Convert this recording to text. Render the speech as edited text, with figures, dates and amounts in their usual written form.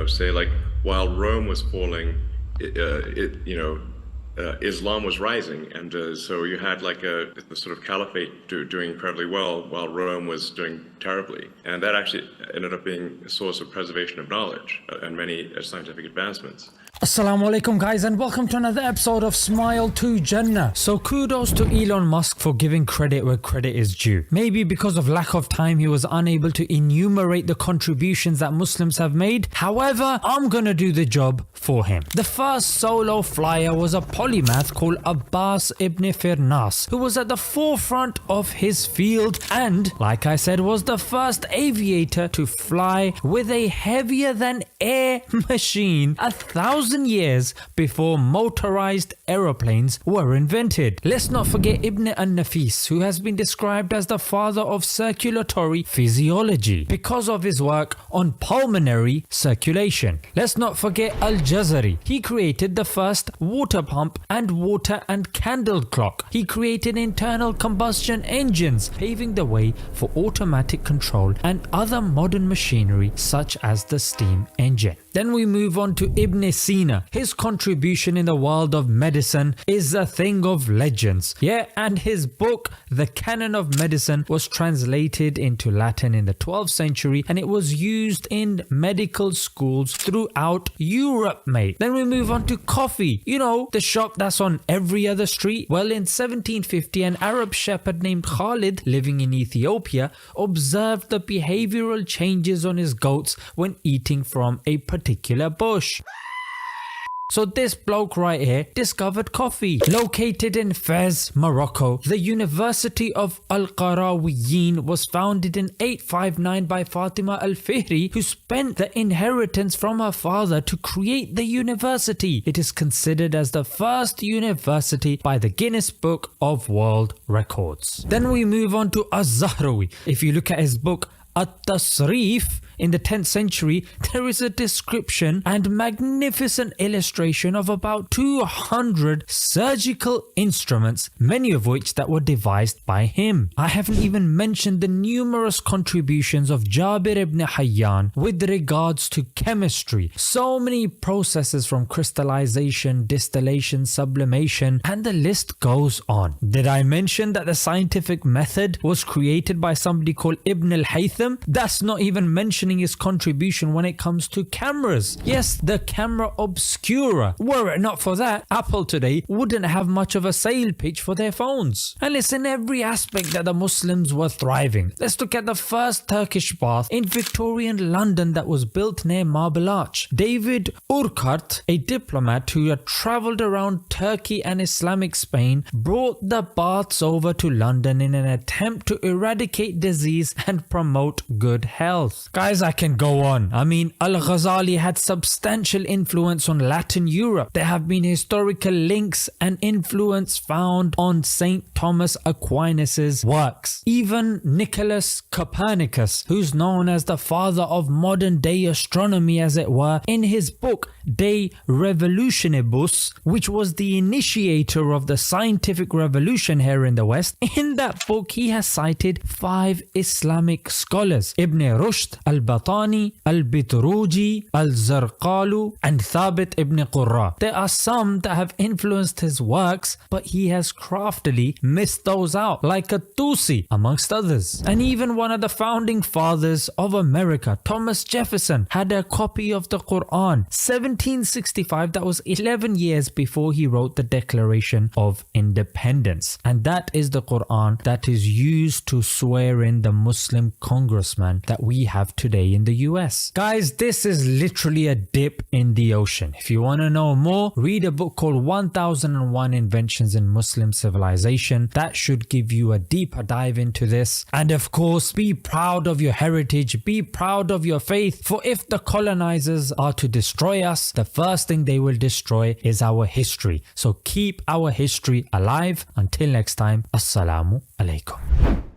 say like while Rome was falling, Islam was rising, and so you had like the sort of caliphate doing incredibly well while Rome was doing terribly, and that actually ended up being a source of preservation of knowledge and many scientific advancements. Assalamu alaikum guys, and welcome to another episode of Smile to Jannah. So kudos to Elon Musk for giving credit where credit is due. Maybe because of lack of time he was unable to enumerate the contributions that Muslims have made. However, I'm gonna do the job for him. The first solo flyer was a polymath called Abbas ibn Firnas, who was at the forefront of his field and, like I said, was the first aviator to fly with a heavier than air machine 1,000 years before motorized aeroplanes were invented. Let's not forget Ibn an-Nafis, who has been described as the father of circulatory physiology because of his work on pulmonary circulation. Let's not forget Al-Jazari. He created the first water pump and water and candle clock. He created internal combustion engines, paving the way for automatic control and other modern machinery such as the steam engine. Then we move on to Ibn Sina. His contribution in the world of medicine is a thing of legends. Yeah, and his book, The Canon of Medicine, was translated into Latin in the 12th century and it was used in medical schools throughout Europe, mate. Then we move on to coffee. You know, the shop that's on every other street. Well, in 1750, an Arab shepherd named Khalid, living in Ethiopia, observed the behavioral changes on his goats when eating from a particular bush. So this bloke right here discovered coffee. Located in Fez, Morocco, the University of Al-Qarawiyyin was founded in 859 by Fatima al-Fihri, who spent the inheritance from her father to create the university. It is considered as the first university by the Guinness Book of World Records. Then we move on to Az-Zahrawi. If you look at his book At-Tasrif, in the 10th century, there is a description and magnificent illustration of about 200 surgical instruments, many of which that were devised by him. I haven't even mentioned the numerous contributions of Jabir ibn Hayyan with regards to chemistry. So many processes from crystallization, distillation, sublimation, and the list goes on. Did I mention that the scientific method was created by somebody called Ibn al-Haytham? That's not even mentioned his contribution when it comes to cameras. Yes, the camera obscura. Were it not for that, Apple today wouldn't have much of a sale pitch for their phones. And it's in every aspect that the Muslims were thriving. Let's look at the first Turkish bath in Victorian London that was built near Marble Arch. David Urquhart, a diplomat who had travelled around Turkey and Islamic Spain, brought the baths over to London in an attempt to eradicate disease and promote good health. Guys, I can go on. I mean, Al-Ghazali had substantial influence on Latin Europe. There have been historical links and influence found on St. Thomas Aquinas's works. Even Nicholas Copernicus, who's known as the father of modern day astronomy as it were, in his book De Revolutionibus, which was the initiator of the scientific revolution here in the West, in that book he has cited 5 Islamic scholars: Ibn Rushd, Al-Batani, Al-Bitruji, Al-Zarqalu, and Thabit ibn Qurra. There are some that have influenced his works, but he has craftily missed those out, like At-Tusi, amongst others. And even one of the founding fathers of America, Thomas Jefferson, had a copy of the Quran, 1765, that was 11 years before he wrote the Declaration of Independence. And that is the Quran that is used to swear in the Muslim congressman that we have today in the US. Guys, this is literally a dip in the ocean. If you want to know more, read a book called 1001 Inventions in Muslim Civilization. That should give you a deeper dive into this. And of course, be proud of your heritage, be proud of your faith, for if the colonizers are to destroy us, the first thing they will destroy is our history. So keep our history alive. Until next time, Assalamu alaikum.